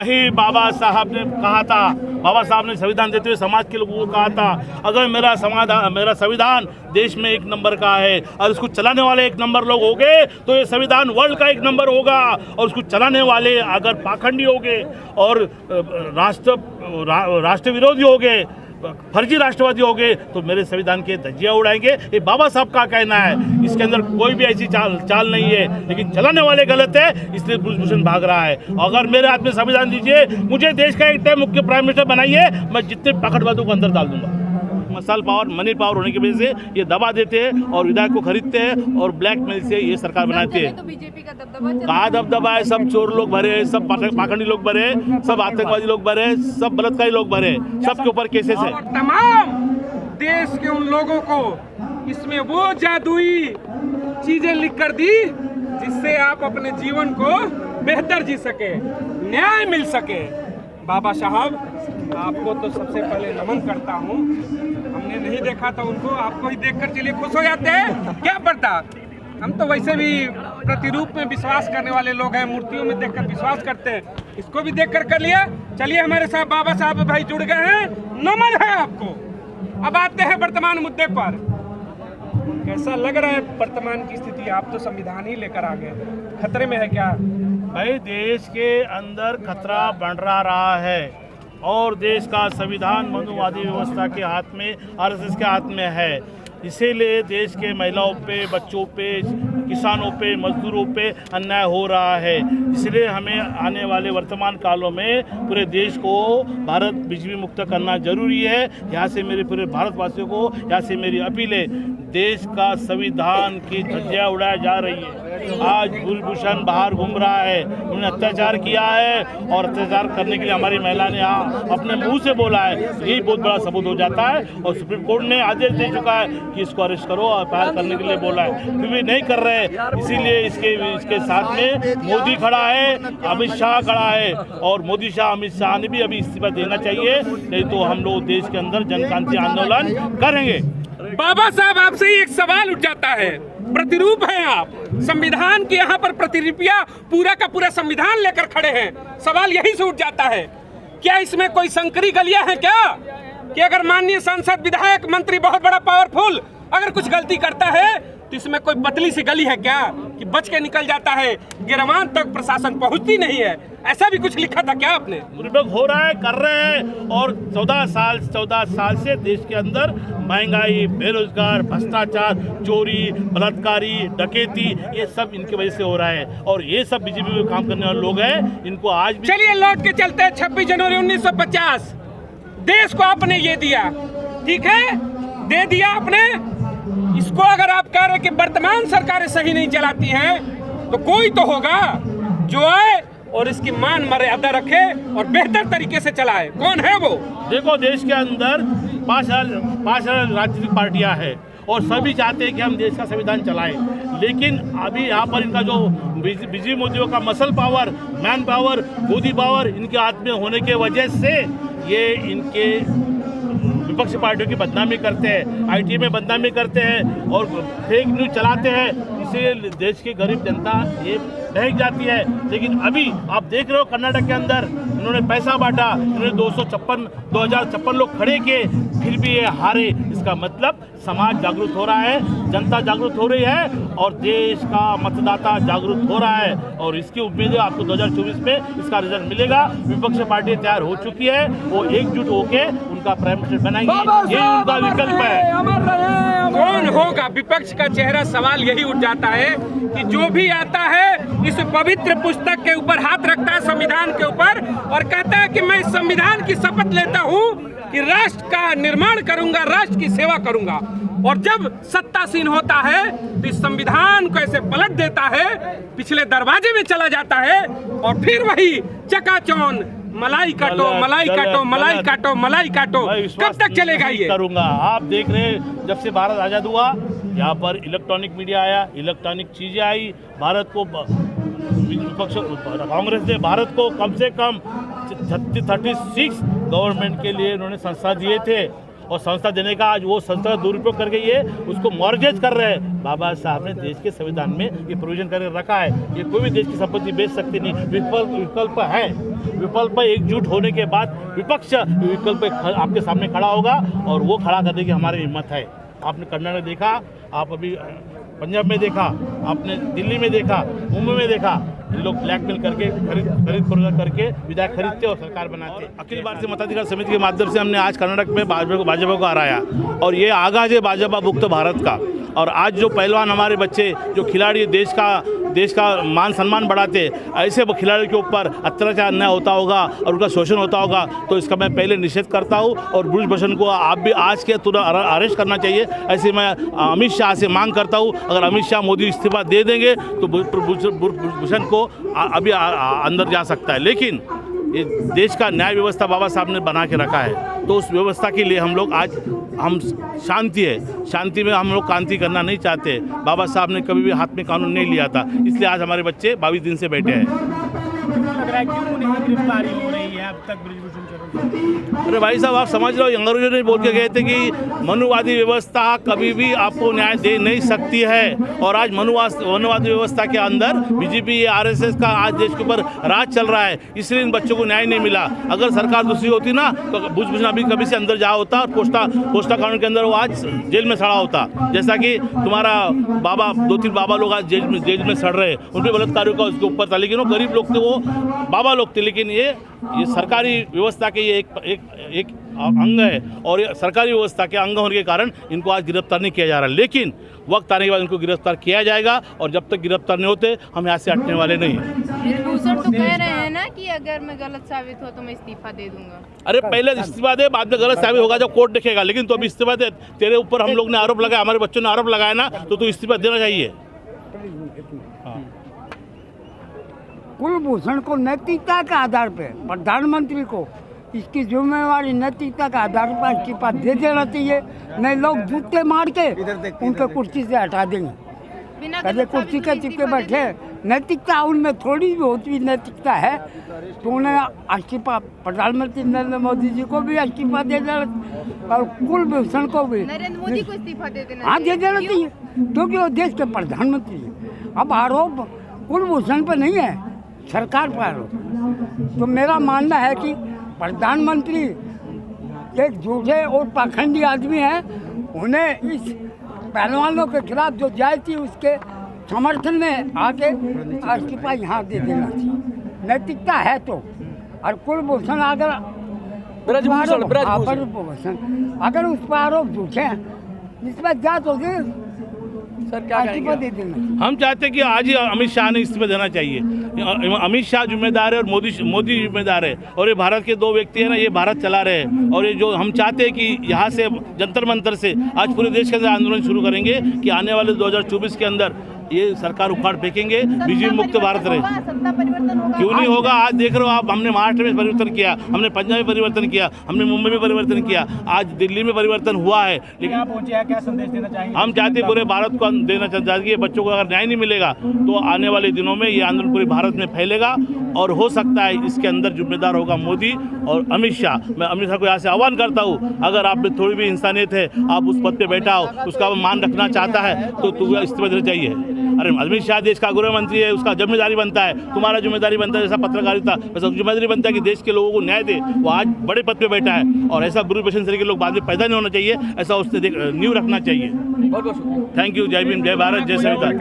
ही बाबा साहब ने कहा था, बाबा साहब ने संविधान देते हुए समाज के लोगों को कहा था, अगर मेरा संविधान देश में एक नंबर का है और उसको चलाने वाले एक नंबर लोग हो गए तो ये संविधान वर्ल्ड का एक नंबर होगा। और उसको चलाने वाले अगर पाखंडी हो गए और राष्ट्र विरोधी हो गए, फर्जी राष्ट्रवादी हो गए तो मेरे संविधान के धज्जियां उड़ाएंगे। ये बाबा साहब का कहना है, इसके अंदर कोई भी ऐसी चाल नहीं है, लेकिन चलाने वाले गलत है, इसलिए ब्रिजभूषण भाग रहा है। अगर मेरे हाथ में संविधान दीजिए, मुझे देश का एक टाइम मुख्य प्राइम मिनिस्टर बनाइए, मैं जितने पकड़वादों को अंदर डाल दूंगा। मसल पावर, मनी पावर होने की वजह से ये दबा देते हैं और विधायक को खरीदते हैं और ब्लैकमेल से ये सरकार बनाते हैं। तो बीजेपी का दबदबा, कहाँ दबदबा है? सब चोर लोग भरे हैं, सब पाखंडी लोग भरे हैं, सब आतंकवादी लोग भरे हैं, सब बलात्कारी लोग भरे हैं, सबके ऊपर केसेस है। और तमाम देश के उन लोगों को इसमें वो जादुई चीजें लिख कर दी जिससे आप अपने जीवन को बेहतर जी सके, न्याय मिल सके। बाबा साहब, आपको तो सबसे पहले नमन करता हूँ। हमने नहीं देखा था उनको, आपको ही देखकर चलिए खुश हो जाते हैं। क्या पता, हम तो वैसे भी प्रतिरूप में विश्वास करने वाले लोग हैं, मूर्तियों में देखकर विश्वास करते हैं। इसको भी देखकर कर लिया। चलिए, हमारे साथ बाबा साहब भाई जुड़ गए हैं, नमन है आपको। अब आते हैं वर्तमान मुद्दे पर। कैसा लग रहा है वर्तमान की स्थिति? आप तो संविधान ही लेकर आ गए, खतरे में है क्या? भाई, देश के अंदर खतरा बढ़ रहा है और देश का संविधान मनुवादी व्यवस्था के हाथ में, आरएसएस के हाथ में है। इसीलिए देश के महिलाओं पे, बच्चों पे, किसानों पे, मजदूरों पे अन्याय हो रहा है। इसलिए हमें आने वाले वर्तमान कालों में पूरे देश को भारत बिजली मुक्त करना जरूरी है। यहाँ से मेरे पूरे भारतवासियों को, यहाँ से मेरी अपील है, देश का संविधान की धज्जियां उड़ाई जा रही है। आज ब्रिजभूषण बाहर घूम रहा है, उन्होंने अत्याचार किया है और अत्याचार करने के लिए हमारी महिला ने अपने मुंह से बोला है, यही बहुत बड़ा सबूत हो जाता है। और सुप्रीम कोर्ट ने आदेश दे चुका है कि इसको अरेस्ट करो और फायर करने के लिए बोला है, फिर भी नहीं कर रहे। इसीलिए इसके साथ में मोदी खड़ा है, अमित शाह खड़ा है और मोदी शाह, अमित शाह ने भी अभी इस्तीफा देना चाहिए, नहीं तो हम लोग देश के अंदर जनक्रांति आंदोलन करेंगे। बाबा साहब, आपसे ही एक सवाल उठ जाता है। प्रतिरूप हैं आप, संविधान की यहाँ पर प्रतिलिपियां पूरा का पूरा संविधान लेकर खड़े हैं। सवाल यही से उठ जाता है, क्या इसमें कोई संकरी गलियां हैं क्या? कि अगर माननीय सांसद, विधायक, मंत्री बहुत बड़ा पावरफुल अगर कुछ गलती करता है तो इसमें कोई पतली सी गली है क्या कि बच के निकल जाता है, गिरवान तक प्रशासन पहुंचती नहीं है? ऐसा भी कुछ लिखा था क्या आपने? हो रहा है, कर रहे हैं। और 14 साल से देश के अंदर महंगाई, बेरोजगार, भ्रष्टाचार, चोरी, बलात्कारी, डकैती, ये सब इनकी वजह से हो रहा है। और ये सब बीजेपी में काम करने वाले लोग हैं, इनको आज भी। चलिए, लौट के चलते हैं 26 जनवरी 1950। देश को आपने ये दिया, ठीक है, दे दिया आपने। इसको अगर आप कह रहे कि वर्तमान सरकारें सही नहीं चलाती हैं तो कोई तो होगा जो आए और इसकी मान मर्यादा रखे और बेहतर तरीके से चलाए। कौन है वो? देखो, देश के अंदर 5,000 राजनीतिक पार्टियां हैं और सभी चाहते हैं कि हम देश का संविधान चलाएं, लेकिन अभी यहाँ पर इनका जो बिजली मोदियों का मसल पावर, मैन पावर, गोदी पावर इनके हाथ में होने के वजह से ये इनके विपक्षी पार्टियों की बदनामी करते हैं, आईटी में बदनामी करते हैं और फेक न्यूज चलाते हैं। इसलिए देश की गरीब जनता ये बहक जाती है। लेकिन अभी आप देख रहे हो, कर्नाटक के अंदर इन्होंने पैसा बांटा, इन्होंने 2056 लोग खड़े किए, फिर भी ये हारे। इसका मतलब समाज जागरूक हो रहा है, जनता जागरूक हो रही है और देश का मतदाता जागरूक हो रहा है। और इसकी उम्मीद है आपको 2024 में इसका रिजल्ट मिलेगा। विपक्षी पार्टी तैयार हो चुकी है, वो एकजुट होके उनका प्राइम मिनिस्टर बनाएंगे, ये उनका विकल्प है। कौन होगा विपक्ष का चेहरा? सवाल यही उठ जाता है कि जो भी आता है इस पवित्र पुस्तक के ऊपर हाथ रखता है, संविधान के ऊपर, और कहता है कि मैं इस संविधान की शपथ लेता हूँ कि राष्ट्र का निर्माण करूंगा, राष्ट्र की सेवा करूंगा। और जब सत्तासीन होता है तो इस संविधान को ऐसे पलट देता है, पिछले दरवाजे में चला जाता है और फिर वही चकाचौंध, मलाई काटो, मलाई काटो, मलाई काटो, मलाई काटो। कब तक चलेगा ये? करूंगा। आप देख रहे हैं, जब से भारत आजाद हुआ, यहाँ पर इलेक्ट्रॉनिक मीडिया आया, इलेक्ट्रॉनिक चीजें आई। भारत को कांग्रेस ने भारत को कम से कम 36 गवर्नमेंट के लिए उन्होंने संस्था दिए थे और संस्था देने का आज वो संस्था का दुरुपयोग करके ये उसको मॉर्गेज कर रहे हैं। बाबा साहब ने देश के संविधान में ये प्रोविजन करके रखा है, ये कोई भी देश की संपत्ति बेच सकती नहीं। विकल्प है, विकल्प एकजुट होने के बाद विपक्ष विकल्प आपके सामने खड़ा होगा और वो खड़ा करने की हमारी हिम्मत है। आपने कर्नाटक देखा, आप अभी पंजाब में देखा, आपने दिल्ली में देखा, मुंबई में देखा, लोग ब्लैकमेल करके खरीद करके विधायक खरीदते और सरकार बनाते। अखिल भारतीय मताधिकार समिति के माध्यम से हमने आज कर्नाटक में भाजपा को हराया और ये आगाज है भाजपा मुक्त भारत का। और आज जो पहलवान हमारे बच्चे जो खिलाड़ी देश का मान सम्मान बढ़ाते, ऐसे खिलाड़ियों के ऊपर अत्याचार अन्याय होता होगा और उनका शोषण होता होगा तो इसका मैं पहले निषेध करता हूं। और ब्रिजभूषण को आप भी आज के तुरंत अरेस्ट करना चाहिए, ऐसे मैं अमित शाह से मांग करता हूं। अगर अमित शाह मोदी इस्तीफा दे देंगे तो ब्रिजभूषण को अभी अंदर जा सकता है, लेकिन ये देश का न्याय व्यवस्था बाबा साहब ने बना के रखा है, तो उस व्यवस्था के लिए हम लोग आज शांति में हम लोग क्रांति करना नहीं चाहते। बाबा साहब ने कभी भी हाथ में कानून नहीं लिया था, इसलिए आज हमारे बच्चे 22 दिन से बैठे हैं। लग रहा है क्यों नहीं गिरफ्तारी हो रही है अब तक ब्रिजभूषण चरण? अरे भाई साहब, आप समझ लो, अंग्रेजों ने बोल के गए थे कि मनुवादी व्यवस्था कभी भी आपको न्याय दे नहीं सकती है। और आज मनुवादी व्यवस्था के अंदर बीजेपी आरएसएस का आज देश के ऊपर राज चल रहा है, इसलिए इन बच्चों को न्याय नहीं मिला। अगर सरकार दूसरी होती ना तो ब्रिजभूषण अभी कभी से अंदर जा होता और पोस्टा कानून के अंदर वो आज जेल में सड़ा होता। जैसा कि तुम्हारा बाबा 2-3 बाबा लोग आज जेल में सड़ रहे, उन पर बलात्कारियों का उसके ऊपर था, लेकिन वो गरीब लोग थे, वो बाबा लोग थे। लेकिन ये सरकारी व्यवस्था के ये एक अंग है और ये सरकारी व्यवस्था के अंग होने के कारण इनको आज गिरफ्तार नहीं किया जा रहा, लेकिन वक्त आने के बाद इनको गिरफ्तार किया जाएगा। और जब तक गिरफ्तार नहीं होते हम यहाँ से हटने वाले नहीं हैं। ब्रिजभूषण तो कह रहे हैं ना कि अगर मैं गलत साबित हो तो मैं इस्तीफा दे दूंगा। अरे पहले इस्तीफा दे, बाद में गलत साबित होगा जब कोर्ट देखेगा, लेकिन तो अभी इस्तीफा दे। तेरे ऊपर हम लोग ने आरोप लगाया, हमारे बच्चों ने आरोप लगाया ना, तो तू इस्तीफा देना चाहिए। कुलभूषण को नैतिकता के आधार पे, प्रधानमंत्री को इसकी जिम्मेवारी नैतिकता के आधार पर इस्तीफा दे देना चाहिए, नहीं लोग जूते मार के उनके कुर्सी से हटा देंगे। कभी कुर्सी के चिपके बैठे, नैतिकता उनमें थोड़ी भी होती नैतिकता है तो उन्हें इस्तीफा, प्रधानमंत्री नरेंद्र मोदी जी को भी इस्तीफा दे देना और कुलभूषण को भी नरेंद्र मोदी को इस्तीफा दे देना। हाँ, दे देना चाहिए, क्योंकि वो देश के प्रधानमंत्री है। अब आरोप कुलभूषण पर नहीं है, सरकार पर आरोप। तो मेरा मानना है कि प्रधानमंत्री एक झूठे और पाखंडी आदमी हैं, उन्हें इस पहलवानों के खिलाफ जो जायज थी उसके समर्थन में आके इस्तीफा यहाँ दे देना चाहिए, नैतिकता है तो। और कुलभूषण अगर अगर उस पर आरोप झूठे हैं, इसमें जांच हो गई, इस्तीफा दे देना। हम चाहते हैं कि आज ही अमित शाह ने इस्तीफा देना चाहिए। अमित शाह जिम्मेदार है और मोदी जिम्मेदार है, और ये भारत के दो व्यक्ति हैं ना, ये भारत चला रहे हैं। और ये जो हम चाहते हैं कि यहाँ से जंतर मंतर से आज पूरे देश के अंदर आंदोलन शुरू करेंगे कि आने वाले 2024 के अंदर ये सरकार उखाड़ फेंकेंगे, बीजेपी मुक्त भारत रहे। सत्ता परिवर्तन होगा, क्यों नहीं होगा? आज देख रहे हो आप, हमने महाराष्ट्र में परिवर्तन किया, हमने पंजाब में परिवर्तन किया, हमने मुंबई में परिवर्तन किया, आज दिल्ली में परिवर्तन हुआ है। लेकिन पहुंचे हैं, क्या संदेश देना चाहिए? हम चाहते पूरे भारत को देना चाहते हैं कि बच्चों को अगर न्याय नहीं मिलेगा तो आने वाले दिनों में ये आंदोलन पूरे भारत में फैलेगा और हो सकता है इसके अंदर जिम्मेदार होगा मोदी और अमित शाह। मैं अमित शाह को यहाँ से आह्वान करता हूँ, अगर आप में थोड़ी भी इंसानियत है, आप उस पद पे बैठा हो, उसका मान रखना चाहता है तो तुम्हें इस्तीफा देना चाहिए। अरे अमित शाह देश का गृह मंत्री है, उसका जिम्मेदारी बनता है, तुम्हारा जिम्मेदारी बनता है जैसा पत्रकारिता, वैसा जिम्मेदारी बनता है कि देश के लोगों को न्याय दे। वो आज बड़े पद पे बैठा है और ऐसा ब्रिजभूषण से के लोग बाद में पैदा नहीं होना चाहिए, ऐसा उससे न्यू रखना चाहिए। Thank you. जय भीम, जय भारत, जय संविधान।